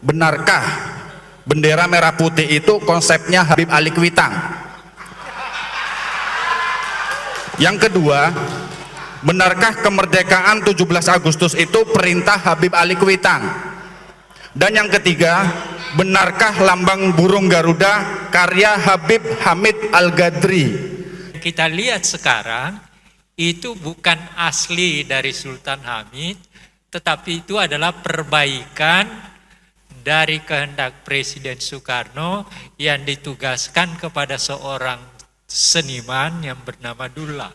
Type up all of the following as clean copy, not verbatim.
benarkah bendera merah putih itu konsepnya Habib Alikwitang? Yang kedua, benarkah kemerdekaan 17 Agustus itu perintah Habib Alikwitang? Dan yang ketiga, benarkah lambang burung Garuda karya Habib Hamid Al-Gadri? Kita lihat sekarang, itu bukan asli dari Sultan Hamid, tetapi itu adalah perbaikan dari kehendak Presiden Soekarno yang ditugaskan kepada seorang seniman yang bernama Dullah.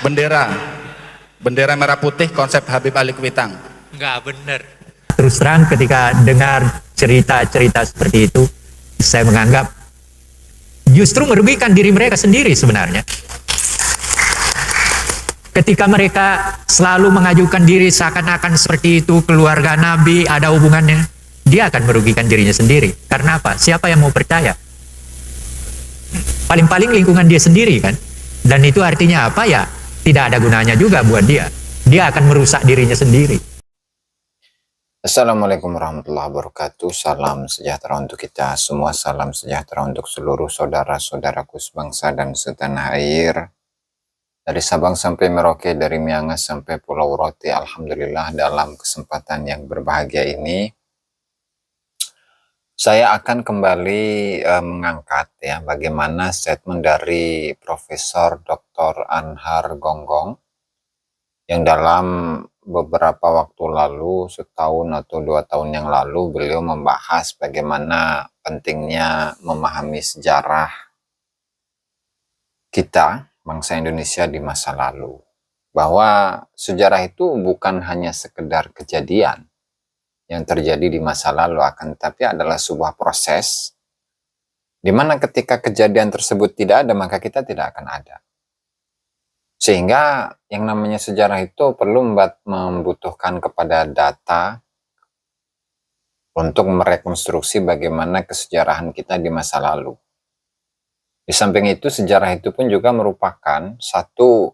Bendera merah putih konsep Habib Alikwitang. Enggak benar. Terus terang ketika dengar cerita-cerita seperti itu, saya menganggap justru merugikan diri mereka sendiri sebenarnya. Ketika mereka selalu mengajukan diri seakan-akan seperti itu, keluarga Nabi ada hubungannya, dia akan merugikan dirinya sendiri. Karena apa? Siapa yang mau percaya? Paling-paling lingkungan dia sendiri kan? Dan itu artinya apa ya? Tidak ada gunanya juga buat dia. Dia akan merusak dirinya sendiri. Assalamualaikum warahmatullahi wabarakatuh. Salam sejahtera untuk kita semua. Salam sejahtera untuk seluruh saudara-saudaraku sebangsa dan setanah air. Dari Sabang sampai Merauke, dari Miangas sampai Pulau Rote. Alhamdulillah, dalam kesempatan yang berbahagia ini saya akan kembali mengangkat ya bagaimana statement dari Profesor Dr. Anhar Gonggong yang dalam beberapa waktu lalu, setahun atau 2 tahun yang lalu, beliau membahas bagaimana pentingnya memahami sejarah kita, bangsa Indonesia di masa lalu. Bahwa sejarah itu bukan hanya sekedar kejadian yang terjadi di masa lalu, akan tetapi adalah sebuah proses di mana ketika kejadian tersebut tidak ada, maka kita tidak akan ada. Sehingga yang namanya sejarah itu perlu membutuhkan kepada data untuk merekonstruksi bagaimana kesejarahan kita di masa lalu. Di samping itu, sejarah itu pun juga merupakan satu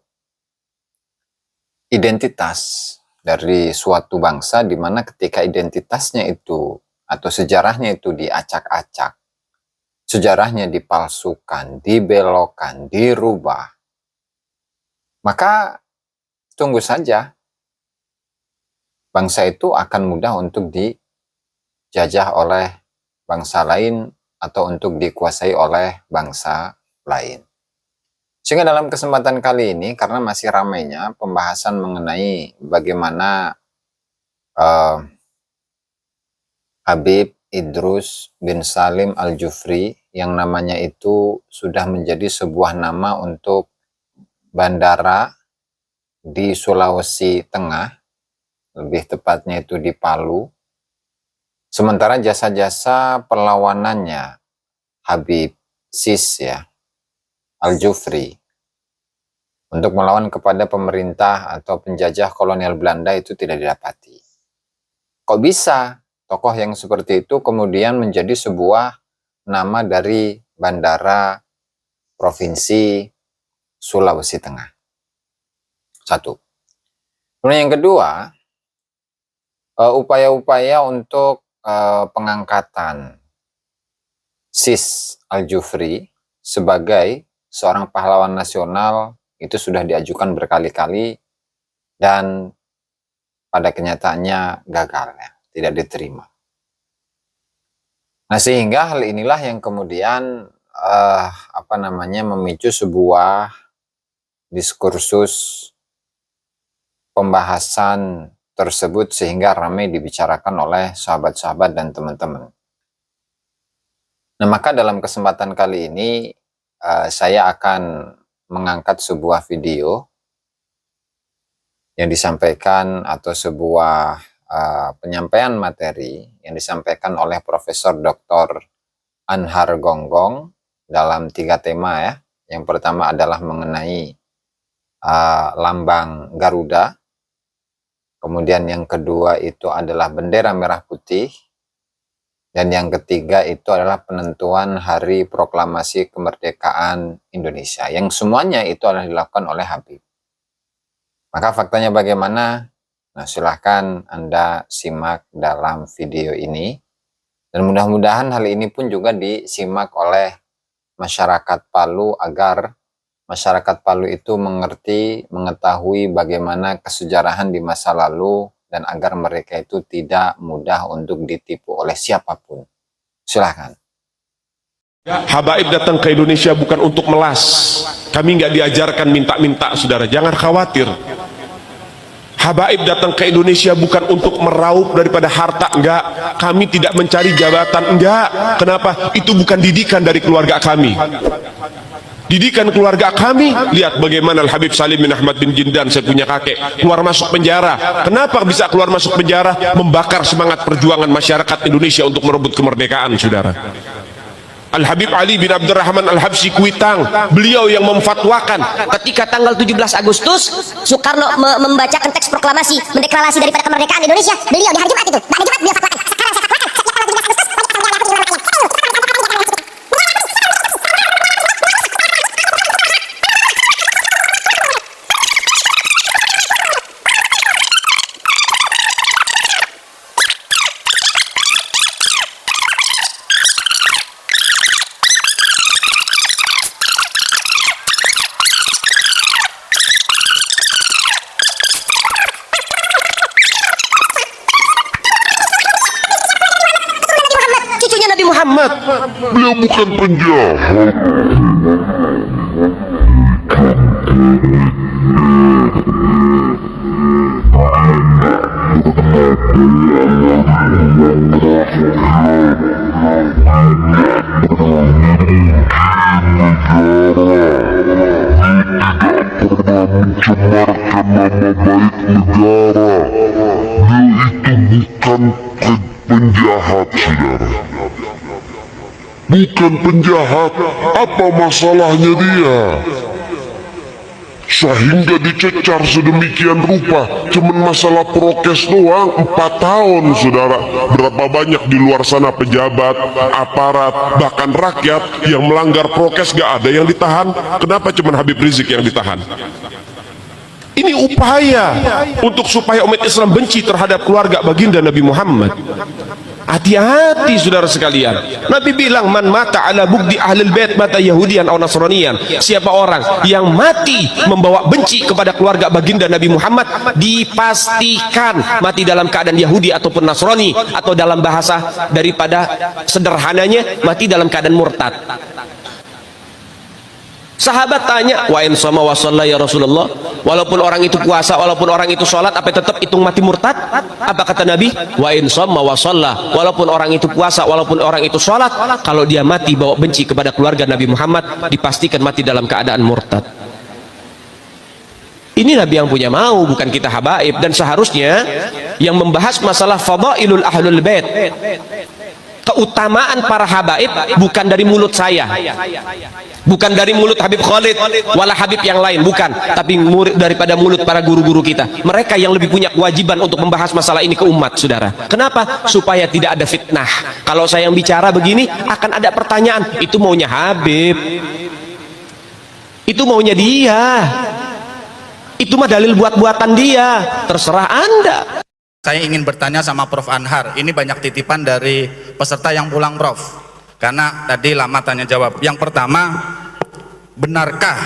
identitas dari suatu bangsa, di mana ketika identitasnya itu atau sejarahnya itu diacak-acak, sejarahnya dipalsukan, dibelokkan, dirubah, maka tunggu saja bangsa itu akan mudah untuk dijajah oleh bangsa lain atau untuk dikuasai oleh bangsa lain. Sehingga dalam kesempatan kali ini, karena masih ramainya pembahasan mengenai bagaimana Habib Idrus bin Salim Al-Jufri, yang namanya itu sudah menjadi sebuah nama untuk bandara di Sulawesi Tengah, lebih tepatnya itu di Palu. Sementara jasa-jasa perlawanannya Habib Sis ya, Al-Jufri, untuk melawan kepada pemerintah atau penjajah kolonial Belanda itu tidak didapati. Kok bisa tokoh yang seperti itu kemudian menjadi sebuah nama dari bandara provinsi Sulawesi Tengah? Satu. Kemudian yang kedua, upaya-upaya untuk pengangkatan Sis Al-Jufri sebagai seorang pahlawan nasional itu sudah diajukan berkali-kali dan pada kenyataannya gagal ya, tidak diterima. Nah, sehingga hal inilah yang kemudian memicu sebuah diskursus pembahasan tersebut sehingga ramai dibicarakan oleh sahabat-sahabat dan teman-teman. Nah, maka dalam kesempatan kali ini saya akan mengangkat sebuah video yang disampaikan atau sebuah penyampaian materi yang disampaikan oleh Profesor Dr. Anhar Gonggong dalam 3 tema ya. Yang pertama adalah mengenai lambang Garuda. Kemudian yang kedua itu adalah bendera merah putih. Dan yang ketiga itu adalah penentuan hari proklamasi kemerdekaan Indonesia. Yang semuanya itu adalah dilakukan oleh Habib. Maka faktanya bagaimana? Nah, silahkan Anda simak dalam video ini. Dan mudah-mudahan hal ini pun juga disimak oleh masyarakat Palu agar masyarakat Palu itu mengerti, mengetahui bagaimana kesejarahan di masa lalu dan agar mereka itu tidak mudah untuk ditipu oleh siapapun. Silahkan. Habaib datang ke Indonesia bukan untuk melas. Kami nggak diajarkan minta-minta, saudara. Jangan khawatir. Habaib datang ke Indonesia bukan untuk meraup daripada harta, enggak. Kami tidak mencari jabatan, enggak. Kenapa? Itu bukan didikan dari keluarga kami. Didikan keluarga kami, lihat bagaimana Al-Habib Salim bin Ahmad bin Jindan, saya punya kakek, keluar masuk penjara. Kenapa bisa keluar masuk penjara? Membakar semangat perjuangan masyarakat Indonesia untuk merebut kemerdekaan, saudara. Al-Habib Ali bin Abdurrahman Al-Habsyi Kuitang, beliau yang memfatwakan ketika tanggal 17 Agustus Soekarno membacakan teks proklamasi mendeklarasi daripada kemerdekaan Indonesia, beliau di hari Jumat itu, di hari Jumat beliau fatwakan. Sekarang saya fatwakan, setiap tanggal 17 Agustus cucunya Nabi Muhammad. beliau bukan penjahat. Mencemarkan nama baik negara. Beliau itu bukan penjahat, saudara. Bukan penjahat. Apa masalahnya dia? Sehingga dicecar sedemikian rupa. Cuman masalah prokes doang 4 tahun, saudara. Berapa banyak di luar sana pejabat, aparat, bahkan rakyat yang melanggar prokes, gak ada yang ditahan. Kenapa cuman Habib Rizik yang ditahan? Ini upaya untuk supaya umat Islam benci terhadap keluarga baginda Nabi Muhammad. Hati-hati, saudara sekalian. Nabi bilang, man mata ala bugdi ahlul bait mata yahudian atau nasranian. Siapa orang yang mati membawa benci kepada keluarga baginda Nabi Muhammad, dipastikan mati dalam keadaan Yahudi ataupun Nasrani, atau dalam bahasa daripada sederhananya, mati dalam keadaan murtad. Sahabat tanya, wa in sama wa shalla ya Rasulullah, walaupun orang itu puasa, walaupun orang itu sholat, apa tetap hitung mati murtad? Apa kata Nabi? Wa in sama wa shalla, walaupun orang itu puasa, walaupun orang itu sholat, kalau dia mati bawa benci kepada keluarga Nabi Muhammad, dipastikan mati dalam keadaan murtad. Ini Nabi yang punya mau, bukan kita habaib. Dan seharusnya yang membahas masalah fadailul ahlul bait, keutamaan para habaib, bukan dari mulut saya, bukan dari mulut Habib Khalid wala Habib yang lain, bukan, tapi daripada mulut para guru-guru kita. Mereka yang lebih punya kewajiban untuk membahas masalah ini ke umat, saudara. Kenapa? Supaya tidak ada fitnah. Kalau saya yang bicara begini, akan ada pertanyaan, itu maunya Habib, itu maunya dia, itu mah dalil buat-buatan dia. Terserah Anda. Saya ingin bertanya sama Prof. Anhar, ini banyak titipan dari peserta yang pulang, Prof. Karena tadi lama tanya jawab. Yang pertama, benarkah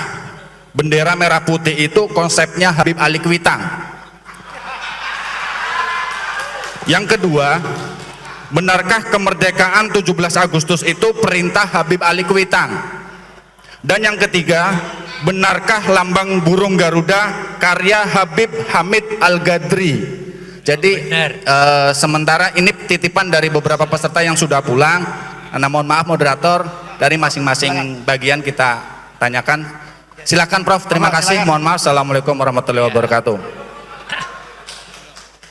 bendera merah putih itu konsepnya Habib Ali Kuitang? Yang kedua, benarkah kemerdekaan 17 Agustus itu perintah Habib Ali Kuitang? Dan yang ketiga, benarkah lambang burung Garuda karya Habib Hamid Al-Gadri? Jadi sementara ini titipan dari beberapa peserta yang sudah pulang. Nah, mohon maaf moderator, dari masing-masing bagian kita tanyakan. Silakan Prof, terima kasih. Mohon maaf. Assalamualaikum warahmatullahi wabarakatuh.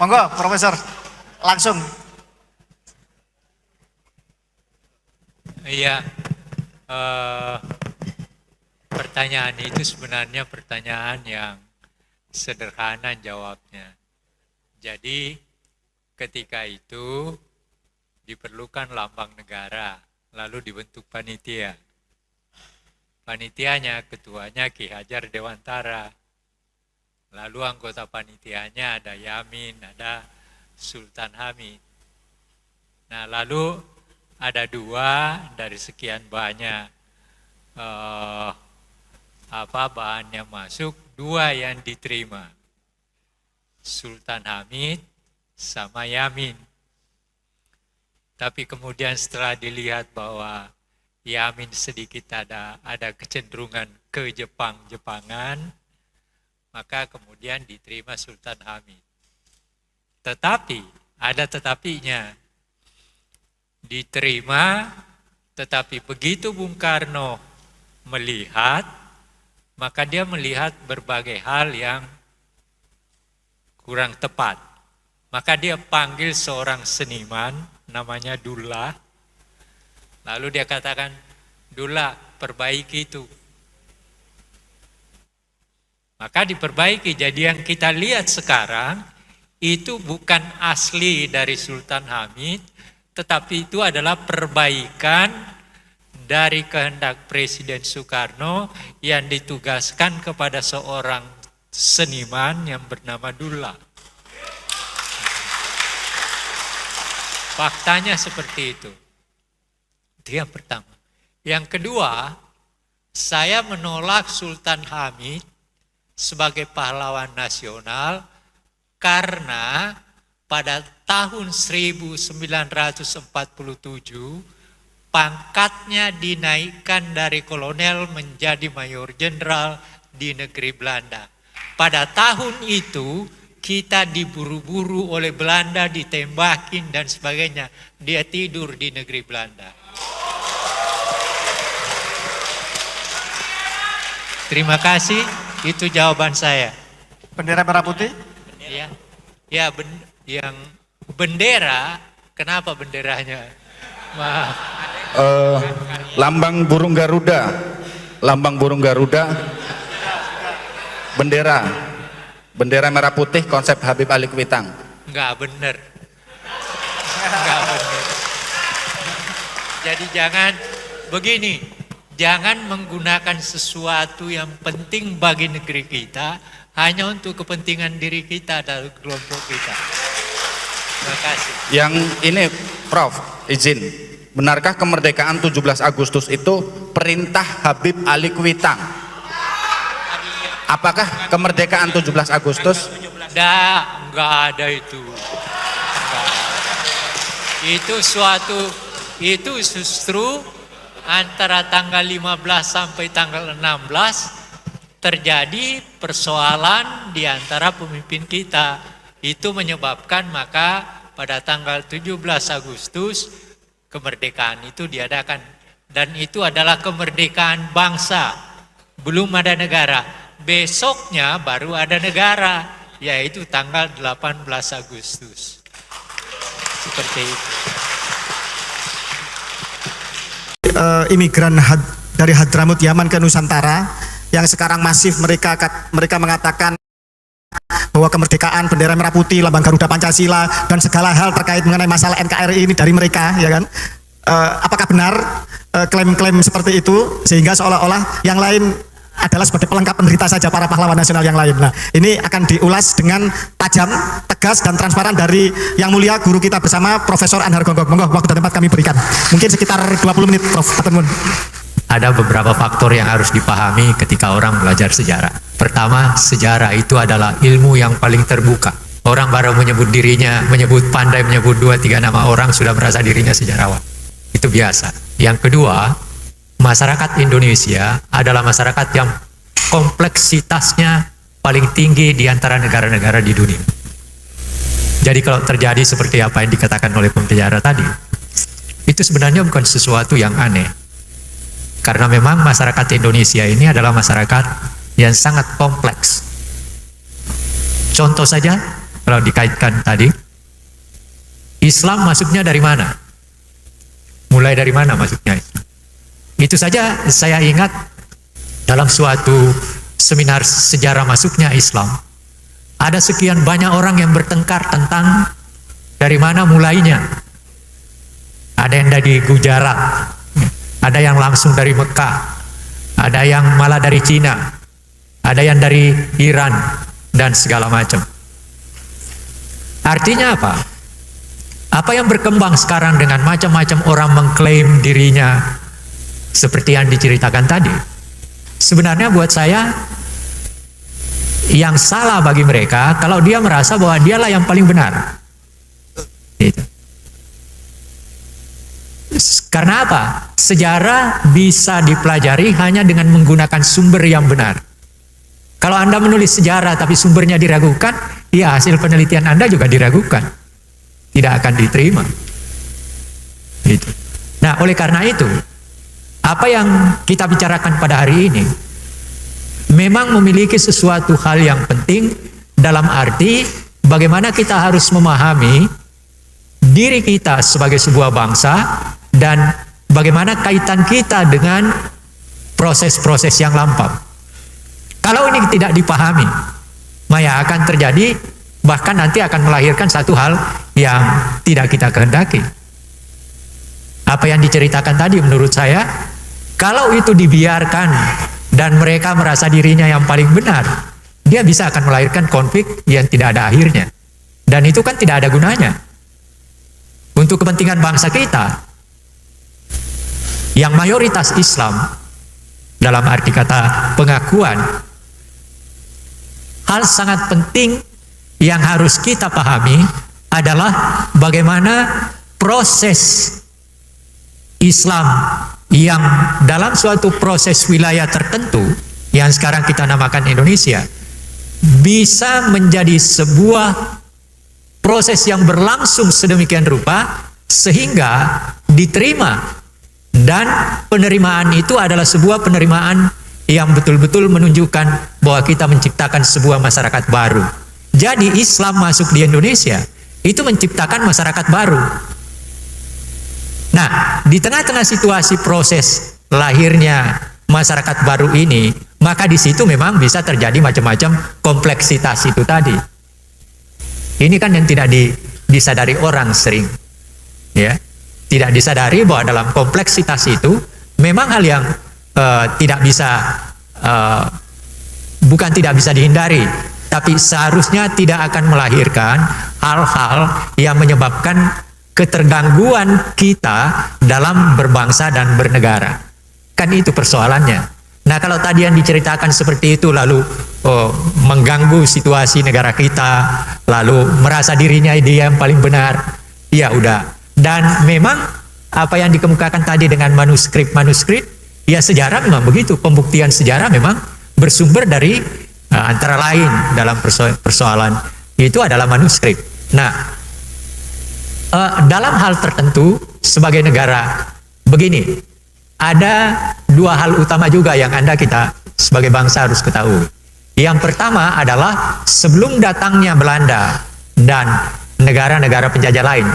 Monggo Profesor, langsung. Iya, pertanyaan itu sebenarnya pertanyaan yang sederhana jawabnya. Jadi ketika itu diperlukan lambang negara, lalu dibentuk panitia. Panitianya, ketuanya Ki Hajar Dewantara. Lalu anggota panitianya ada Yamin, ada Sultan Hamid. Nah, lalu ada 2 dari sekian banyak bahan yang masuk, 2 yang diterima. Sultan Hamid sama Yamin. Tapi kemudian setelah dilihat bahwa Yamin sedikit ada kecenderungan ke Jepangan, maka kemudian diterima Sultan Hamid. Tetapi, ada tetapinya. Diterima, tetapi begitu Bung Karno melihat, maka dia melihat berbagai hal yang kurang tepat. Maka dia panggil seorang seniman, namanya Dullah. Lalu dia katakan, Dullah, perbaiki itu. Maka diperbaiki. Jadi yang kita lihat sekarang itu bukan asli dari Sultan Hamid, tetapi itu adalah perbaikan dari kehendak Presiden Soekarno yang ditugaskan kepada seorang seniman yang bernama Dullah. Faktanya seperti itu. Itu yang pertama. Yang kedua, saya menolak Sultan Hamid sebagai pahlawan nasional karena pada tahun 1947 pangkatnya dinaikkan dari kolonel menjadi mayor jenderal di negeri Belanda. Pada tahun itu kita diburu-buru oleh Belanda, ditembakin dan sebagainya. Dia tidur di negeri Belanda. Terima kasih, itu jawaban saya. Bendera merah putih? Ya, yang bendera, kenapa benderanya? Maaf. Lambang burung Garuda, bendera merah putih konsep Habib Alikwitang. Enggak benar. Enggak benar. Jadi jangan begini, jangan menggunakan sesuatu yang penting bagi negeri kita hanya untuk kepentingan diri kita dan kelompok kita. Terima kasih. Yang ini Prof, izin. Benarkah kemerdekaan 17 Agustus itu perintah Habib Alikwitang? Apakah kemerdekaan 17 Agustus? Enggak ada itu. Enggak ada. Itu justru antara tanggal 15 sampai tanggal 16 terjadi persoalan di antara pemimpin kita. Itu menyebabkan maka pada tanggal 17 Agustus kemerdekaan itu diadakan. Dan itu adalah kemerdekaan bangsa. Belum ada negara. Besoknya baru ada negara, yaitu tanggal 18 Agustus. Seperti itu. Imigran dari Hadramut Yaman ke Nusantara yang sekarang masif mereka mengatakan bahwa kemerdekaan, bendera merah putih, lambang Garuda Pancasila dan segala hal terkait mengenai masalah NKRI ini dari mereka, ya kan? Apakah benar klaim-klaim seperti itu sehingga seolah-olah yang lain adalah sebagai pelengkap penderita saja para pahlawan nasional yang lain. Nah, ini akan diulas dengan tajam, tegas dan transparan dari yang mulia guru kita bersama Profesor Anhar Gonggong. Monggo, waktu dan tempat kami berikan. Mungkin sekitar 20 menit, Prof. Atenun. Ada beberapa faktor yang harus dipahami ketika orang belajar sejarah. Pertama, sejarah itu adalah ilmu yang paling terbuka. Orang baru menyebut dirinya, pandai menyebut 2-3 nama orang sudah merasa dirinya sejarawan. Itu biasa. Yang kedua, masyarakat Indonesia adalah masyarakat yang kompleksitasnya paling tinggi di antara negara-negara di dunia. Jadi kalau terjadi seperti apa yang dikatakan oleh pembicara tadi, itu sebenarnya bukan sesuatu yang aneh. Karena memang masyarakat Indonesia ini adalah masyarakat yang sangat kompleks. Contoh saja, kalau dikaitkan tadi, Islam masuknya dari mana? Mulai dari mana masuknya Islam? Itu saja saya ingat dalam suatu seminar sejarah masuknya Islam, ada sekian banyak orang yang bertengkar tentang dari mana mulainya. Ada yang dari Gujarat, ada yang langsung dari Mekah, ada yang malah dari Cina, ada yang dari Iran, dan segala macam. Artinya apa? Apa yang berkembang sekarang dengan macam-macam orang mengklaim dirinya seperti yang diceritakan tadi, sebenarnya buat saya yang salah bagi mereka kalau dia merasa bahwa dialah yang paling benar. Gitu. Karena apa? Sejarah bisa dipelajari hanya dengan menggunakan sumber yang benar. Kalau Anda menulis sejarah tapi sumbernya diragukan, ya hasil penelitian Anda juga diragukan. Tidak akan diterima. Gitu. Nah, oleh karena itu, apa yang kita bicarakan pada hari ini memang memiliki sesuatu hal yang penting dalam arti bagaimana kita harus memahami diri kita sebagai sebuah bangsa dan bagaimana kaitan kita dengan proses-proses yang lampau. Kalau ini tidak dipahami, maka akan terjadi, bahkan nanti akan melahirkan satu hal yang tidak kita kehendaki. Apa yang diceritakan tadi menurut saya, kalau itu dibiarkan dan mereka merasa dirinya yang paling benar, dia bisa akan melahirkan konflik yang tidak ada akhirnya. Dan itu kan tidak ada gunanya. Untuk kepentingan bangsa kita, yang mayoritas Islam, dalam arti kata pengakuan, hal sangat penting yang harus kita pahami adalah bagaimana proses Islam yang dalam suatu proses wilayah tertentu yang sekarang kita namakan Indonesia bisa menjadi sebuah proses yang berlangsung sedemikian rupa sehingga diterima, dan penerimaan itu adalah sebuah penerimaan yang betul-betul menunjukkan bahwa kita menciptakan sebuah masyarakat baru. Jadi Islam masuk di Indonesia itu menciptakan masyarakat baru. Nah, di tengah-tengah situasi proses lahirnya masyarakat baru ini, maka di situ memang bisa terjadi macam-macam kompleksitas itu tadi. Ini kan yang tidak disadari orang sering, ya, tidak disadari bahwa dalam kompleksitas itu memang hal yang tidak bisa, bukan tidak bisa dihindari, tapi seharusnya tidak akan melahirkan hal-hal yang menyebabkan ketergangguan kita dalam berbangsa dan bernegara. Kan itu persoalannya. Nah, kalau tadi yang diceritakan seperti itu lalu mengganggu situasi negara kita, lalu merasa dirinya dia yang paling benar, ya udah. Dan memang apa yang dikemukakan tadi dengan manuskrip, ya sejarah memang begitu. Pembuktian sejarah memang bersumber dari antara lain dalam persoalan itu adalah manuskrip. Nah, dalam hal tertentu sebagai negara begini, ada dua hal utama juga yang kita sebagai bangsa harus ketahui. Yang pertama adalah sebelum datangnya Belanda dan negara-negara penjajah lain,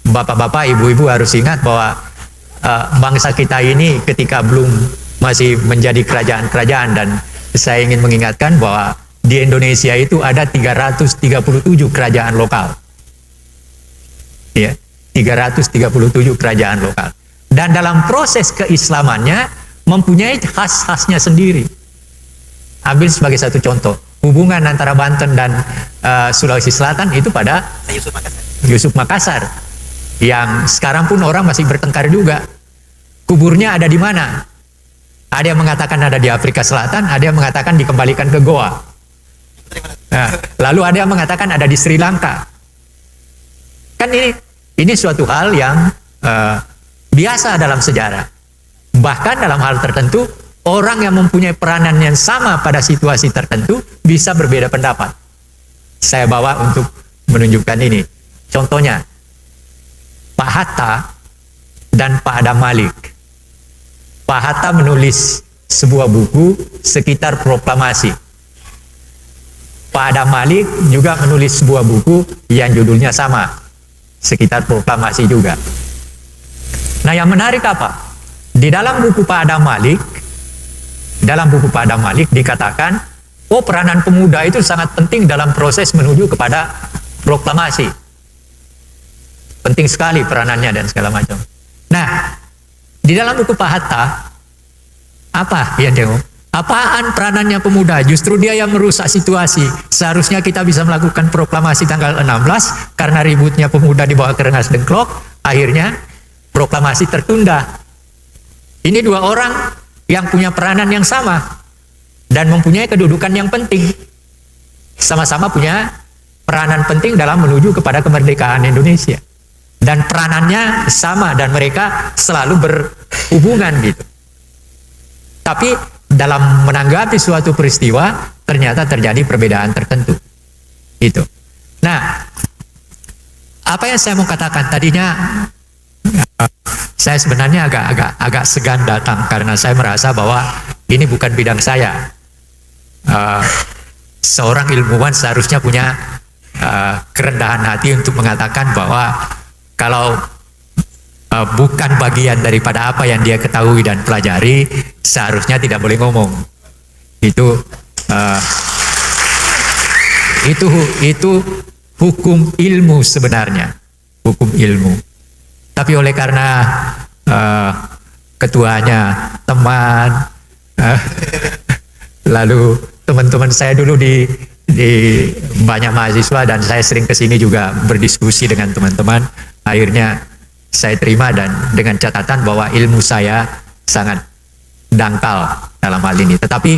bapak-bapak, ibu-ibu harus ingat bahwa bangsa kita ini ketika belum masih menjadi kerajaan-kerajaan, dan saya ingin mengingatkan bahwa di Indonesia itu ada 337 kerajaan lokal. Ya, 337 kerajaan lokal. Dan dalam proses keislamannya mempunyai khas-khasnya sendiri. Ambil sebagai satu contoh, hubungan antara Banten dan Sulawesi Selatan itu pada Yusuf Makassar, yang sekarang pun orang masih bertengkar juga. Kuburnya ada di mana? Ada yang mengatakan ada di Afrika Selatan, ada yang mengatakan dikembalikan ke Goa. Nah, lalu ada yang mengatakan ada di Sri Lanka. Kan ini suatu hal yang biasa dalam sejarah. Bahkan dalam hal tertentu, orang yang mempunyai peranan yang sama pada situasi tertentu bisa berbeda pendapat. Saya bawa untuk menunjukkan ini. Contohnya, Pak Hatta dan Pak Adam Malik. Pak Hatta menulis sebuah buku sekitar proklamasi. Pak Adam Malik juga menulis sebuah buku yang judulnya sama, sekitar proklamasi juga. Nah, yang menarik apa? Di dalam buku Pak Adam Malik dikatakan, oh, peranan pemuda itu sangat penting dalam proses menuju kepada proklamasi. Penting sekali peranannya dan segala macam. Nah, di dalam buku Pak Hatta, apa Apaan peranannya pemuda? Justru dia yang merusak situasi. Seharusnya kita bisa melakukan proklamasi tanggal 16, karena ributnya pemuda dibawa ke Rengas Dengklok, akhirnya proklamasi tertunda. Ini dua orang yang punya peranan yang sama dan mempunyai kedudukan yang penting. Sama-sama punya peranan penting dalam menuju kepada kemerdekaan Indonesia. Dan peranannya sama dan mereka selalu berhubungan gitu. Tapi dalam menanggapi suatu peristiwa ternyata terjadi perbedaan tertentu. Itu. Nah, apa yang saya mau katakan tadinya, saya sebenarnya agak segan datang karena saya merasa bahwa ini bukan bidang saya. Seorang ilmuwan seharusnya punya kerendahan hati untuk mengatakan bahwa kalau bukan bagian daripada apa yang dia ketahui dan pelajari, seharusnya tidak boleh ngomong. Itu hukum ilmu sebenarnya, hukum ilmu. Tapi oleh karena ketuanya teman, lalu teman-teman saya dulu di banyak mahasiswa dan saya sering kesini juga berdiskusi dengan teman-teman, akhirnya saya terima dan dengan catatan bahwa ilmu saya sangat dangkal dalam hal ini. Tetapi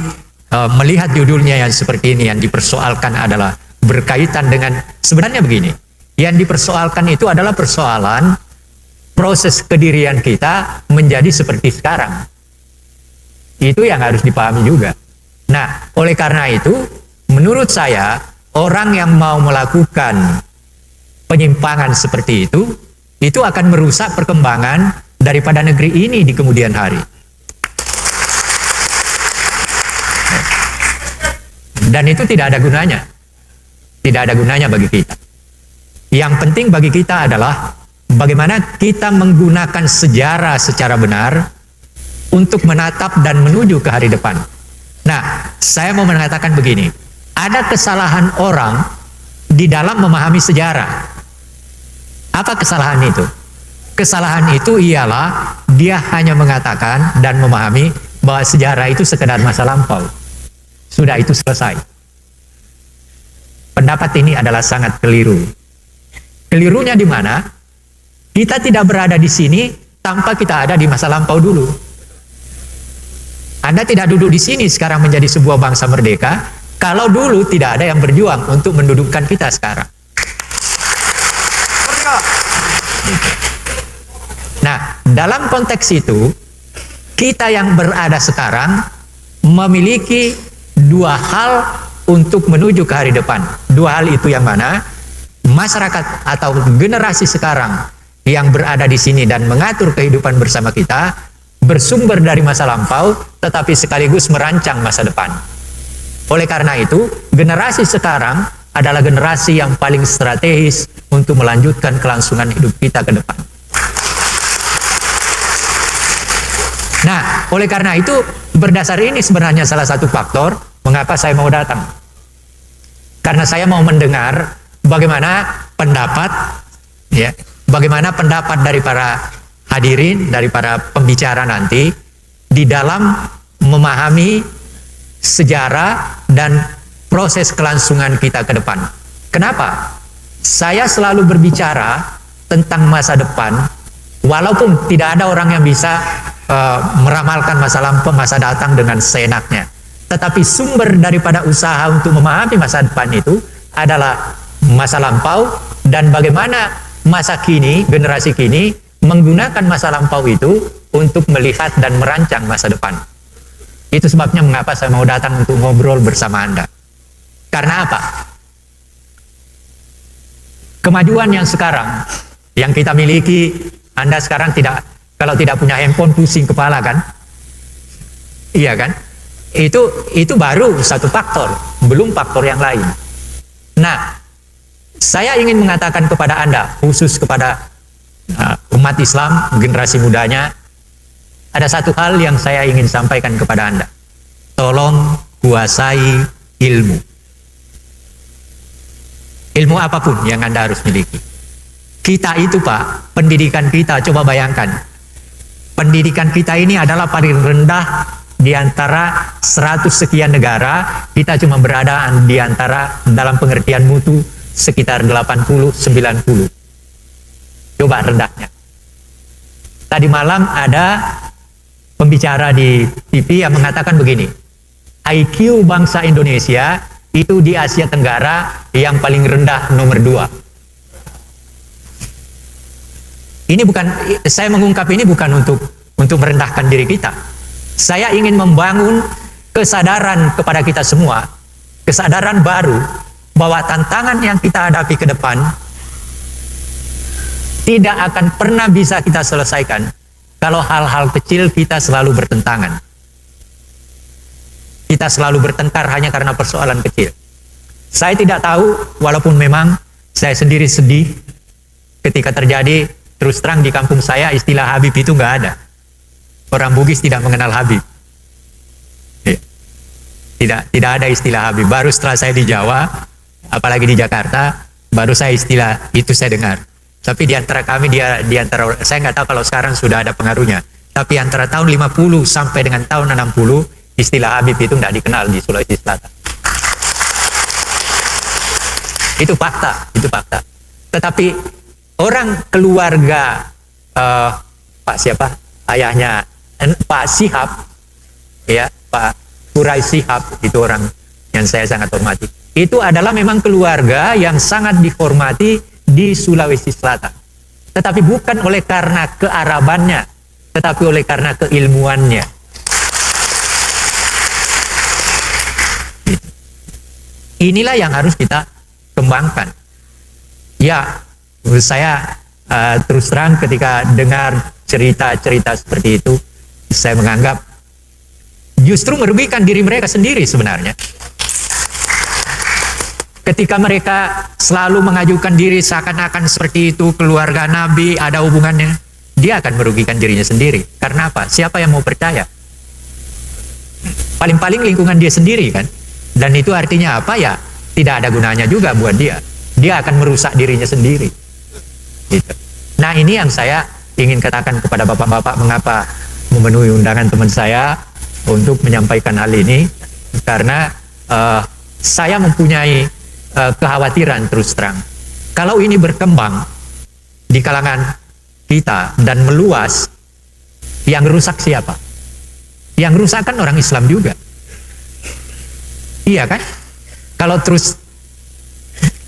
melihat judulnya yang seperti ini, yang dipersoalkan adalah berkaitan dengan, sebenarnya begini, yang dipersoalkan itu adalah persoalan proses kedirian kita menjadi seperti sekarang. Itu yang harus dipahami juga. Nah, oleh karena itu, menurut saya, orang yang mau melakukan penyimpangan seperti itu akan merusak perkembangan daripada negeri ini di kemudian hari. Dan itu tidak ada gunanya. Tidak ada gunanya bagi kita. Yang penting bagi kita adalah bagaimana kita menggunakan sejarah secara benar untuk menatap dan menuju ke hari depan. Nah, saya mau mengatakan begini. Ada kesalahan orang di dalam memahami sejarah. Apa kesalahan itu? Kesalahan itu ialah dia hanya mengatakan dan memahami bahwa sejarah itu sekedar masa lampau. Sudah, itu selesai. Pendapat ini adalah sangat keliru. Kelirunya di mana? Kita tidak berada di sini tanpa kita ada di masa lampau dulu. Anda tidak duduk di sini sekarang menjadi sebuah bangsa merdeka kalau dulu tidak ada yang berjuang untuk mendudukkan kita sekarang. Nah, dalam konteks itu, kita yang berada sekarang memiliki dua hal untuk menuju ke hari depan. Dua hal itu yang mana? Masyarakat atau generasi sekarang yang berada di sini dan mengatur kehidupan bersama kita bersumber dari masa lampau, tetapi sekaligus merancang masa depan. Oleh karena itu, generasi sekarang adalah generasi yang paling strategis untuk melanjutkan kelangsungan hidup kita ke depan. Nah, oleh karena itu, berdasar ini sebenarnya salah satu faktor mengapa saya mau datang. Karena saya mau mendengar bagaimana pendapat, ya, bagaimana pendapat dari para hadirin, dari para pembicara nanti di dalam memahami sejarah dan proses kelangsungan kita ke depan. Kenapa? Saya selalu berbicara tentang masa depan, walaupun tidak ada orang yang bisa meramalkan masa lampau, masa datang dengan seenaknya. Tetapi sumber daripada usaha untuk memahami masa depan itu adalah masa lampau dan bagaimana masa kini, generasi kini menggunakan masa lampau itu untuk melihat dan merancang masa depan. Itu sebabnya mengapa saya mau datang untuk ngobrol bersama Anda. Karena apa? Kemajuan yang sekarang, yang kita miliki, Anda sekarang tidak, kalau tidak punya handphone pusing kepala kan? Iya kan? Itu baru satu faktor, belum faktor yang lain. Nah, saya ingin mengatakan kepada Anda, khusus kepada umat Islam, generasi mudanya, ada satu hal yang saya ingin sampaikan kepada Anda. Tolong kuasai ilmu. Ilmu apapun yang Anda harus miliki. Kita itu Pak, pendidikan kita, coba bayangkan. Pendidikan kita ini adalah paling rendah di antara 100 sekian negara, kita cuma berada di antara dalam pengertian mutu sekitar 80-90. Coba rendahnya. Tadi malam ada pembicara di TV yang mengatakan begini, IQ bangsa Indonesia itu di Asia Tenggara yang paling rendah nomor 2. Ini bukan, saya mengungkap ini bukan untuk merendahkan diri kita. Saya ingin membangun kesadaran kepada kita semua, kesadaran baru bahwa tantangan yang kita hadapi ke depan tidak akan pernah bisa kita selesaikan kalau hal-hal kecil kita selalu bertentangan. Kita selalu bertengkar hanya karena persoalan kecil. Saya tidak tahu, walaupun memang saya sendiri sedih ketika terjadi, terus terang di kampung saya istilah Habib itu nggak ada. Orang Bugis tidak mengenal Habib. Tidak ada istilah Habib. Baru setelah saya di Jawa, apalagi di Jakarta, baru saya istilah itu saya dengar. Tapi di antara kami, di antara saya nggak tahu kalau sekarang sudah ada pengaruhnya. Tapi antara tahun 50 sampai dengan tahun 60, istilah Habib itu tidak dikenal di Sulawesi Selatan. Itu fakta, itu fakta. Tetapi orang keluarga Pak siapa? Ayahnya Pak Shihab, ya, Pak Kurai Shihab, itu orang yang saya sangat hormati. Itu adalah memang keluarga yang sangat dihormati di Sulawesi Selatan. Tetapi bukan oleh karena kearabannya, tetapi oleh karena keilmuannya. Inilah yang harus kita kembangkan. Ya, saya terus terang ketika dengar cerita-cerita seperti itu, saya menganggap justru merugikan diri mereka sendiri sebenarnya. Ketika mereka selalu mengajukan diri seakan-akan seperti itu, keluarga Nabi ada hubungannya, dia akan merugikan dirinya sendiri. Karena apa? Siapa yang mau percaya? Paling-paling lingkungan dia sendiri kan? Dan itu artinya apa ya? Tidak ada gunanya juga buat dia. Dia akan merusak dirinya sendiri. Gitu. Nah, ini yang saya ingin katakan kepada bapak-bapak, mengapa memenuhi undangan teman saya untuk menyampaikan hal ini. Karena saya mempunyai kekhawatiran terus terang. Kalau ini berkembang di kalangan kita dan meluas, yang rusak siapa? Yang rusak kan orang Islam juga. Iya kan? Kalau terus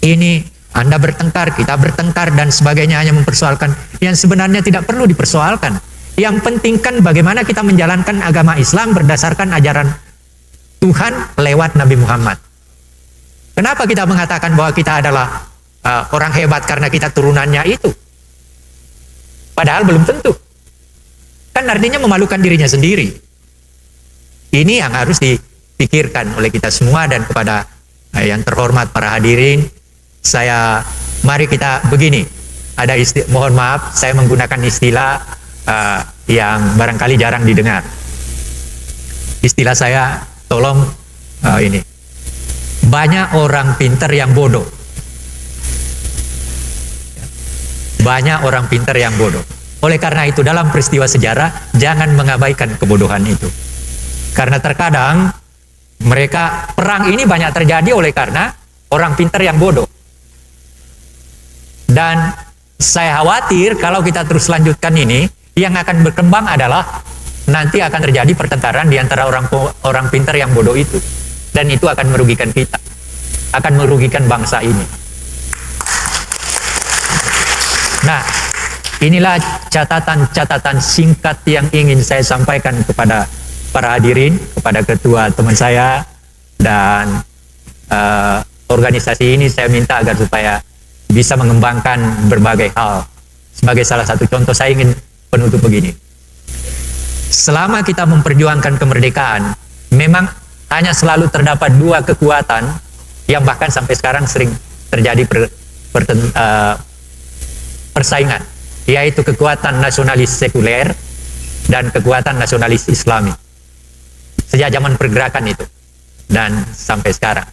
ini Anda bertengkar, kita bertengkar dan sebagainya, hanya mempersoalkan yang sebenarnya tidak perlu dipersoalkan. Yang penting kan bagaimana kita menjalankan agama Islam berdasarkan ajaran Tuhan lewat Nabi Muhammad. Kenapa kita mengatakan bahwa kita adalah orang hebat karena kita turunannya itu? Padahal belum tentu. Kan artinya memalukan dirinya sendiri. Ini yang harus dipikirkan oleh kita semua. Dan kepada yang terhormat para hadirin, mari kita begini, mohon maaf saya menggunakan istilah yang barangkali jarang didengar. Istilah saya, tolong ini, banyak orang pintar yang bodoh. Banyak orang pintar yang bodoh. Oleh karena itu dalam peristiwa sejarah jangan mengabaikan kebodohan itu. Karena terkadang perang ini banyak terjadi oleh karena orang pintar yang bodoh. Dan saya khawatir kalau kita terus lanjutkan ini, yang akan berkembang adalah nanti akan terjadi pertengkaran di antara orang pintar yang bodoh itu. Dan itu akan merugikan kita, akan merugikan bangsa ini. Nah, inilah catatan-catatan singkat yang ingin saya sampaikan kepada para hadirin, kepada ketua teman saya, dan organisasi ini saya minta agar supaya bisa mengembangkan berbagai hal. Sebagai salah satu contoh, saya ingin penutup begini. Selama kita memperjuangkan kemerdekaan, memang hanya selalu terdapat dua kekuatan yang bahkan sampai sekarang sering terjadi persaingan, yaitu kekuatan nasionalis sekuler dan kekuatan nasionalis Islami. Sejak zaman pergerakan itu dan sampai sekarang.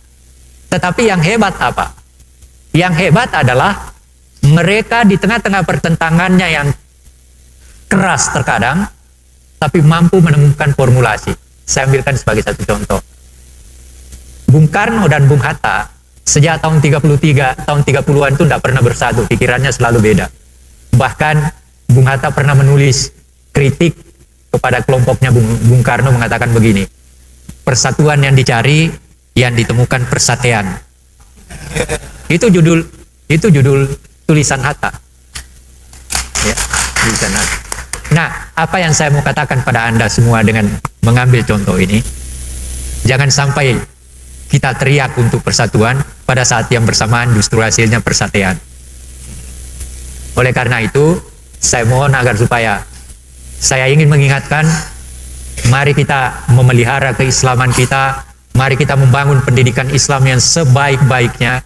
Tetapi yang hebat apa? Yang hebat adalah mereka di tengah-tengah pertentangannya yang keras terkadang, tapi mampu menemukan formulasi. Saya ambilkan sebagai satu contoh. Bung Karno dan Bung Hatta sejak tahun 33, tahun 30-an itu tidak pernah bersatu, pikirannya selalu beda. Bahkan Bung Hatta pernah menulis kritik kepada kelompoknya Bung Karno, mengatakan begini, persatuan yang dicari, yang ditemukan persatean. Itu judul tulisan Hatta. Ya, tulisan Hatta. Nah, apa yang saya mau katakan pada Anda semua dengan mengambil contoh ini, jangan sampai kita teriak untuk persatuan pada saat yang bersamaan justru hasilnya persatean. Oleh karena itu, saya mohon agar supaya saya ingin mengingatkan, mari kita memelihara keislaman kita, mari kita membangun pendidikan Islam yang sebaik-baiknya,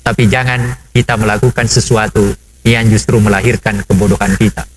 tapi jangan kita melakukan sesuatu yang justru melahirkan kebodohan kita.